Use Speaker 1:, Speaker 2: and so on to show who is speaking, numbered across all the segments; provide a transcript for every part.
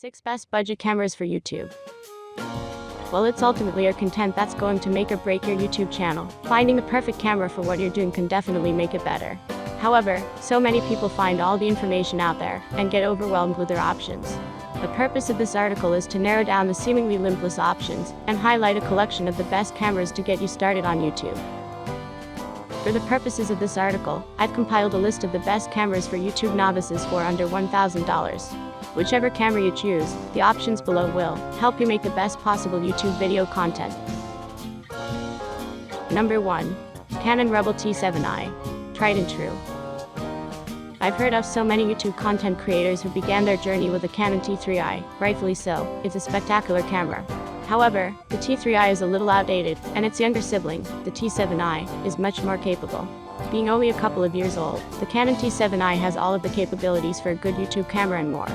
Speaker 1: 6 best budget cameras for YouTube. Well, it's ultimately your content that's going to make or break your YouTube channel. Finding the perfect camera for what you're doing can definitely make it better. However, so many people find all the information out there and get overwhelmed with their options. The purpose of this article is to narrow down the seemingly limitless options and highlight a collection of the best cameras to get you started on YouTube. For the purposes of this article, I've compiled a list of the best cameras for YouTube novices for under $1,000. Whichever camera you choose, the options below will help you make the best possible YouTube video content. Number 1. Canon Rebel T7i. Tried and true. I've heard of so many YouTube content creators who began their journey with the Canon T3i, rightfully so. It's a spectacular camera. However, the T3i is a little outdated, and its younger sibling, the T7i, is much more capable. Being only a couple of years old, the Canon T7i has all of the capabilities for a good YouTube camera and more.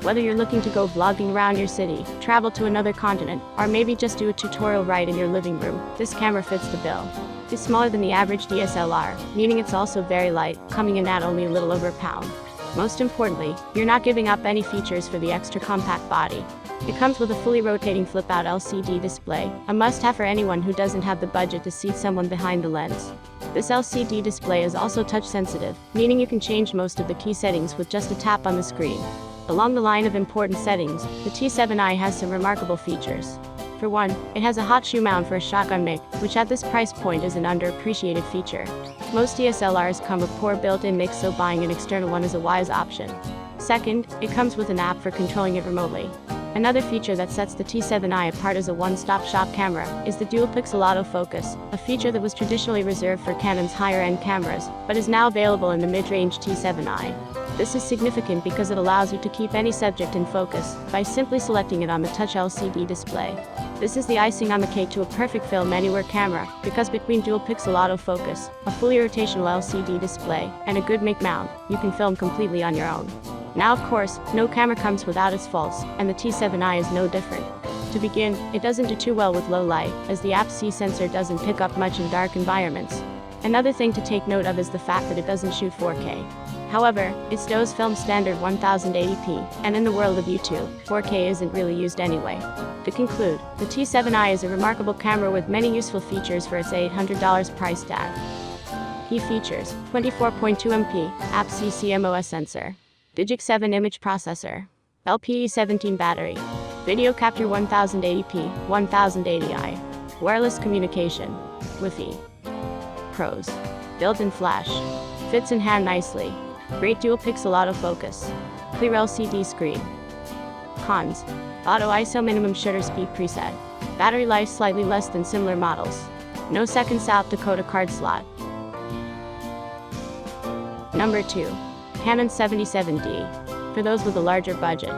Speaker 1: Whether you're looking to go vlogging around your city, travel to another continent, or maybe just do a tutorial right in your living room, this camera fits the bill. It's smaller than the average DSLR, meaning it's also very light, coming in at only a little over a pound. Most importantly, you're not giving up any features for the extra compact body. It comes with a fully rotating flip-out LCD display, a must-have for anyone who doesn't have the budget to seat someone behind the lens. This LCD display is also touch-sensitive, meaning you can change most of the key settings with just a tap on the screen. Along the line of important settings, the T7i has some remarkable features. For one, it has a hot shoe mount for a shotgun mic, which at this price point is an underappreciated feature. Most DSLRs come with poor built-in mics, so buying an external one is a wise option. Second, it comes with an app for controlling it remotely. Another feature that sets the T7i apart as a one-stop shop camera is the dual-pixel autofocus, a feature that was traditionally reserved for Canon's higher-end cameras, but is now available in the mid-range T7i. This is significant because it allows you to keep any subject in focus by simply selecting it on the touch LCD display. This is the icing on the cake to a perfect film anywhere camera, because between dual-pixel autofocus, a fully rotational LCD display, and a good mic mount, you can film completely on your own. Now, of course, no camera comes without its faults, and the T7i is no different. To begin, it doesn't do too well with low light, as the APS-C sensor doesn't pick up much in dark environments. Another thing to take note of is the fact that it doesn't shoot 4K. However, it does film standard 1080p, and in the world of YouTube, 4K isn't really used anyway. To conclude, the T7i is a remarkable camera with many useful features for its $800 price tag. Key features: 24.2MP, APS-C CMOS sensor, Digic 7 image processor, LPE17 battery, video capture 1080p, 1080i, wireless communication, Wi-Fi. Pros: built-in flash, fits in hand nicely, great dual-pixel autofocus, clear LCD screen. Cons: auto ISO minimum shutter speed preset, battery life slightly less than similar models, no second South Dakota card slot. Number 2. Canon 77D, for those with a larger budget.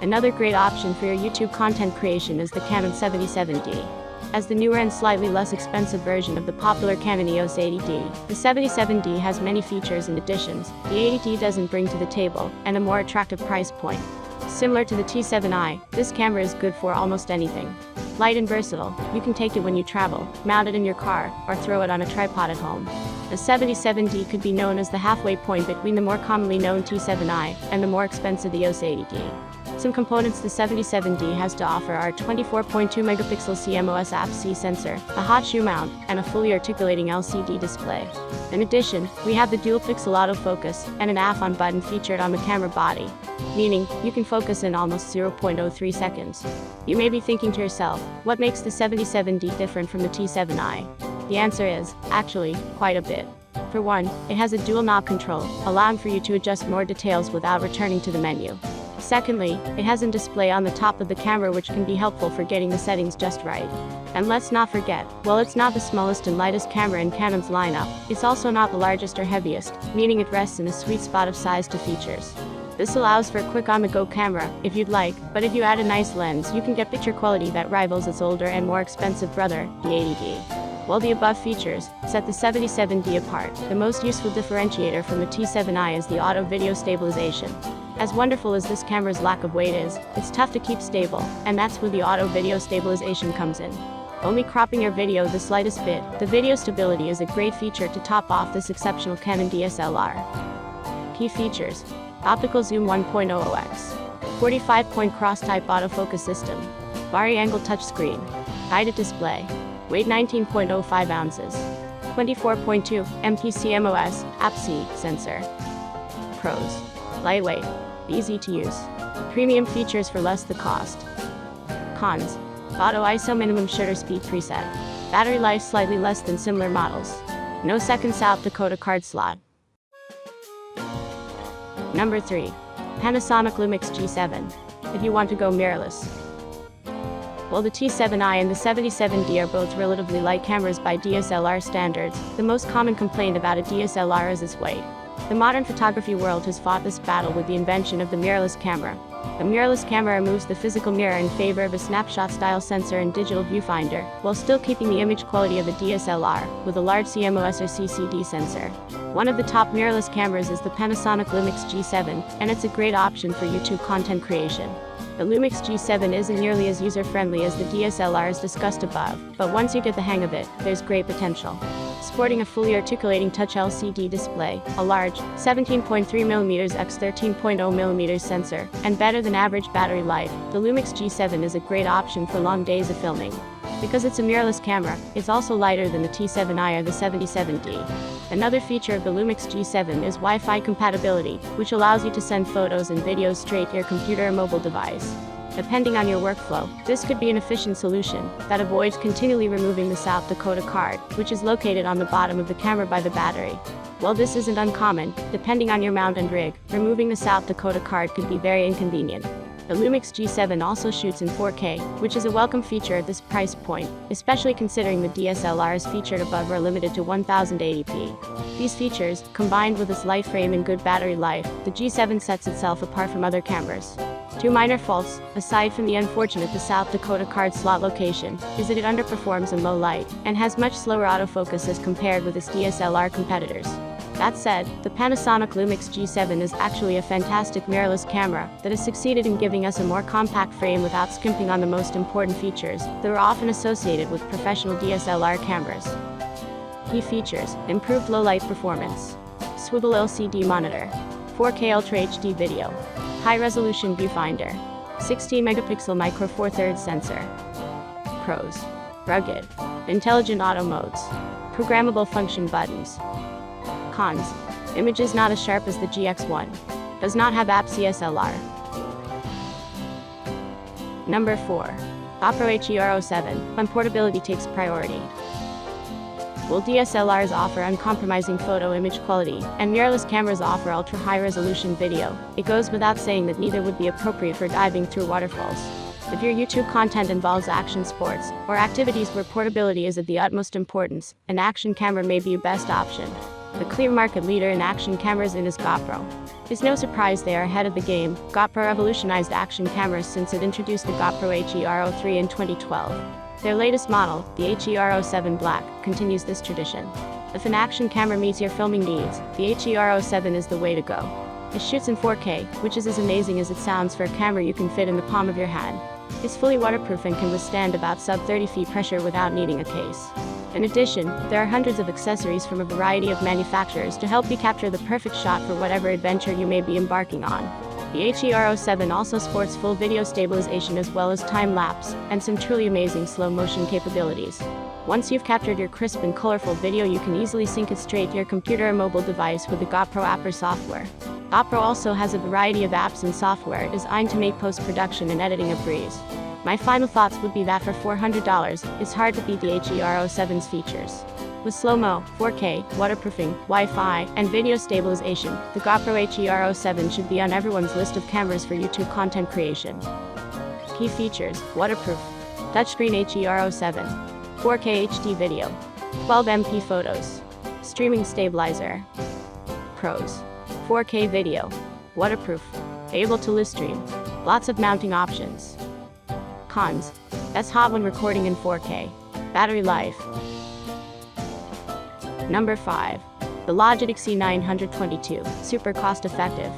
Speaker 1: Another great option for your YouTube content creation is the Canon 77D. As the newer and slightly less expensive version of the popular Canon EOS 80D, the 77D has many features and additions the 80D doesn't bring to the table, and a more attractive price point. Similar to the T7i, this camera is good for almost anything. Light and versatile, you can take it when you travel, mount it in your car, or throw it on a tripod at home. The 77D could be known as the halfway point between the more commonly known T7i and the more expensive EOS 80D. Some components the 77D has to offer are a 24.2-megapixel CMOS APS-C sensor, a hot shoe mount, and a fully articulating LCD display. In addition, we have the dual-pixel autofocus and an AF-on button featured on the camera body, meaning you can focus in almost 0.03 seconds. You may be thinking to yourself, what makes the 77D different from the T7i? The answer is, actually, quite a bit. For one, it has a dual knob control, allowing for you to adjust more details without returning to the menu. Secondly, it has a display on the top of the camera which can be helpful for getting the settings just right. And let's not forget, while it's not the smallest and lightest camera in Canon's lineup, it's also not the largest or heaviest, meaning it rests in a sweet spot of size to features. This allows for a quick on-the-go camera, if you'd like, but if you add a nice lens you can get picture quality that rivals its older and more expensive brother, the 80D. While the above features set the 77D apart, the most useful differentiator from the T7i is the auto video stabilization. As wonderful as this camera's lack of weight is, it's tough to keep stable, and that's where the auto video stabilization comes in. Only cropping your video the slightest bit, the video stability is a great feature to top off this exceptional Canon DSLR. Key features: optical zoom 1.00x, 45-point cross-type autofocus system. Vari-angle touchscreen. Guided display. Weight 19.05 ounces. 24.2 mpcmos, APS-C sensor. Pros. Lightweight. Easy to use. Premium features for less the cost. Cons. Auto ISO minimum shutter speed preset. Battery life slightly less than similar models. No second South Dakota card slot. Number 3. Panasonic Lumix G7. If you want to go mirrorless. While the T7i and the 77D are both relatively light cameras by DSLR standards, the most common complaint about a DSLR is its weight. The modern photography world has fought this battle with the invention of the mirrorless camera. The mirrorless camera removes the physical mirror in favor of a snapshot-style sensor and digital viewfinder, while still keeping the image quality of a DSLR, with a large CMOS or CCD sensor. One of the top mirrorless cameras is the Panasonic Lumix G7, and it's a great option for YouTube content creation. The Lumix G7 isn't nearly as user-friendly as the DSLRs discussed above, but once you get the hang of it, there's great potential. Sporting a fully articulating touch LCD display, a large 17.3mm x 13.0mm sensor, and better than average battery life, the Lumix G7 is a great option for long days of filming. Because it's a mirrorless camera, it's also lighter than the T7i or the 77D. Another feature of the Lumix G7 is Wi-Fi compatibility, which allows you to send photos and videos straight to your computer or mobile device. Depending on your workflow, this could be an efficient solution that avoids continually removing the South Dakota card, which is located on the bottom of the camera by the battery. While this isn't uncommon, depending on your mount and rig, removing the South Dakota card could be very inconvenient. The Lumix G7 also shoots in 4K, which is a welcome feature at this price point, especially considering the DSLRs featured above are limited to 1080p. These features, combined with its light frame and good battery life, the G7 sets itself apart from other cameras. Two minor faults, aside from the unfortunate the South Dakota card slot location, is that it underperforms in low light, and has much slower autofocus as compared with its DSLR competitors. That said, the Panasonic Lumix G7 is actually a fantastic mirrorless camera that has succeeded in giving us a more compact frame without skimping on the most important features that are often associated with professional DSLR cameras. Key features: improved low-light performance, swivel LCD monitor, 4K Ultra HD video, high-resolution viewfinder, 16-megapixel micro four thirds sensor. Pros: rugged, intelligent auto modes, programmable function buttons. Cons: images not as sharp as the GX1. Does not have APS-C SLR. Number 4. GoPro HER07, when portability takes priority. While DSLRs offer uncompromising photo image quality, and mirrorless cameras offer ultra-high-resolution video, it goes without saying that neither would be appropriate for diving through waterfalls. If your YouTube content involves action sports, or activities where portability is of the utmost importance, an action camera may be your best option. The clear market leader in action cameras is GoPro. It's no surprise they are ahead of the game. GoPro revolutionized action cameras since it introduced the GoPro HER03 in 2012. Their latest model, the HER07 Black, continues this tradition. If an action camera meets your filming needs, the HER07 is the way to go. It shoots in 4K, which is as amazing as it sounds for a camera you can fit in the palm of your hand. It's fully waterproof and can withstand about sub-30 feet pressure without needing a case. In addition, there are hundreds of accessories from a variety of manufacturers to help you capture the perfect shot for whatever adventure you may be embarking on. The HER07 also sports full video stabilization as well as time-lapse, and some truly amazing slow-motion capabilities. Once you've captured your crisp and colorful video, you can easily sync it straight to your computer or mobile device with the GoPro app or software. GoPro also has a variety of apps and software designed to make post-production and editing a breeze. My final thoughts would be that for $400, it's hard to beat the HER07's features. With slow-mo, 4K, waterproofing, Wi-Fi, and video stabilization, the GoPro HER07 should be on everyone's list of cameras for YouTube content creation. Key features: waterproof, touchscreen HER07, 4K HD video, 12MP photos, streaming stabilizer. Pros: 4K video, waterproof, able to live stream, lots of mounting options. Cons: that's hot when recording in 4K. Battery life. Number 5. The Logitech C922, super cost-effective.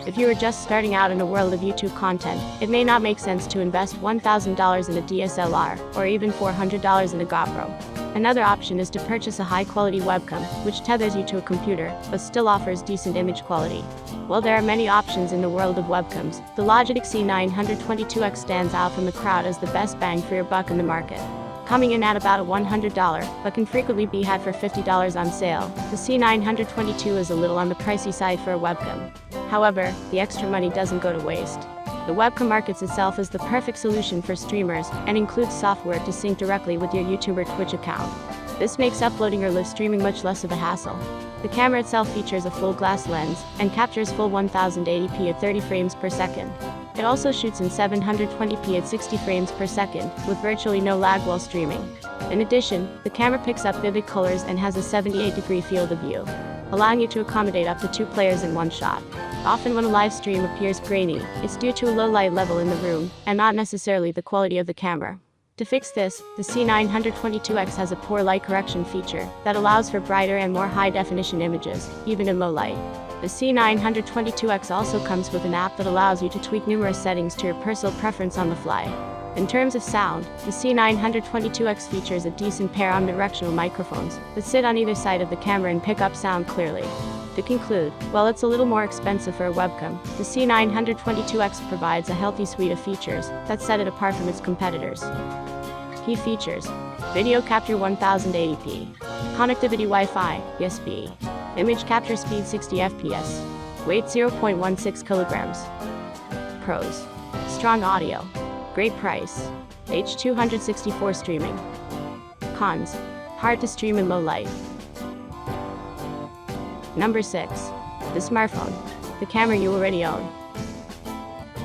Speaker 1: If you are just starting out in a world of YouTube content, it may not make sense to invest $1,000 in a DSLR, or even $400 in a GoPro. Another option is to purchase a high-quality webcam, which tethers you to a computer, but still offers decent image quality. While there are many options in the world of webcams, the Logitech C922X stands out from the crowd as the best bang for your buck in the market. Coming in at about $100, but can frequently be had for $50 on sale, the C922 is a little on the pricey side for a webcam. However, the extra money doesn't go to waste. The webcam markets itself as the perfect solution for streamers and includes software to sync directly with your YouTube or Twitch account. This makes uploading or live streaming much less of a hassle. The camera itself features a full glass lens and captures full 1080p at 30 frames per second. It also shoots in 720p at 60 frames per second, with virtually no lag while streaming. In addition, the camera picks up vivid colors and has a 78-degree field of view, allowing you to accommodate up to 2 players in one shot. Often when a live stream appears grainy, it's due to a low light level in the room, and not necessarily the quality of the camera. To fix this, the C922X has a poor light correction feature that allows for brighter and more high-definition images, even in low light. The C922X also comes with an app that allows you to tweak numerous settings to your personal preference on the fly. In terms of sound, the C922X features a decent pair of omnidirectional microphones that sit on either side of the camera and pick up sound clearly. To conclude, while it's a little more expensive for a webcam, the C922X provides a healthy suite of features that set it apart from its competitors. Key features: video capture 1080p, connectivity Wi-Fi, USB, image capture speed 60 fps, weight 0.16 kilograms. Pros: strong audio, great price, H264 streaming. Cons: hard to stream in low light. Number 6. The smartphone. The camera you already own.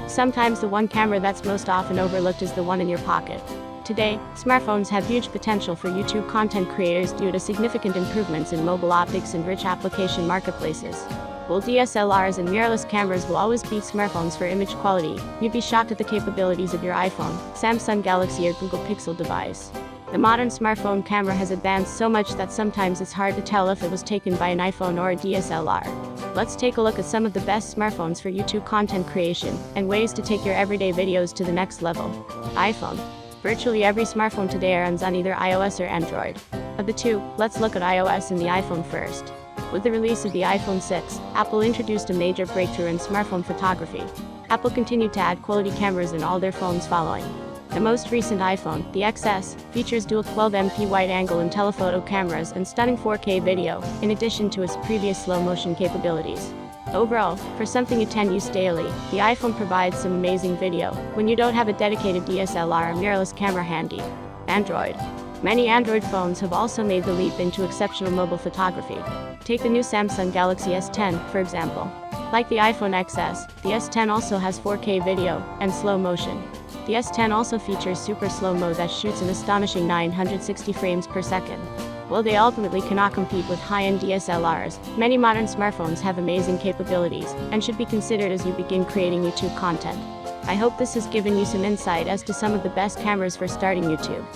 Speaker 1: Sometimes the one camera that's most often overlooked is the one in your pocket. Today, smartphones have huge potential for YouTube content creators due to significant improvements in mobile optics and rich application marketplaces. While DSLRs and mirrorless cameras will always beat smartphones for image quality, you'd be shocked at the capabilities of your iPhone, Samsung Galaxy or Google Pixel device. The modern smartphone camera has advanced so much that sometimes it's hard to tell if it was taken by an iPhone or a DSLR. Let's take a look at some of the best smartphones for YouTube content creation and ways to take your everyday videos to the next level. iPhone. Virtually every smartphone today runs on either iOS or Android. Of the two, let's look at iOS and the iPhone first. With the release of the iPhone 6, Apple introduced a major breakthrough in smartphone photography. Apple continued to add quality cameras in all their phones following. The most recent iPhone, the XS, features dual 12MP wide-angle and telephoto cameras and stunning 4K video, in addition to its previous slow-motion capabilities. Overall, for something you tend to use daily, the iPhone provides some amazing video when you don't have a dedicated DSLR or mirrorless camera handy. Android. Many Android phones have also made the leap into exceptional mobile photography. Take the new Samsung Galaxy S10, for example. Like the iPhone XS, the S10 also has 4K video and slow motion. The S10 also features super slow mo that shoots an astonishing 960 frames per second. While they ultimately cannot compete with high-end DSLRs, many modern smartphones have amazing capabilities and should be considered as you begin creating YouTube content. I hope this has given you some insight as to some of the best cameras for starting YouTube.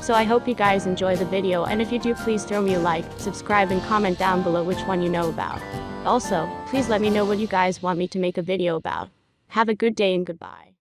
Speaker 1: So I hope you guys enjoy the video, and if you do, please throw me a like, subscribe and comment down below which one you know about. Also, please let me know what you guys want me to make a video about. Have a good day and goodbye.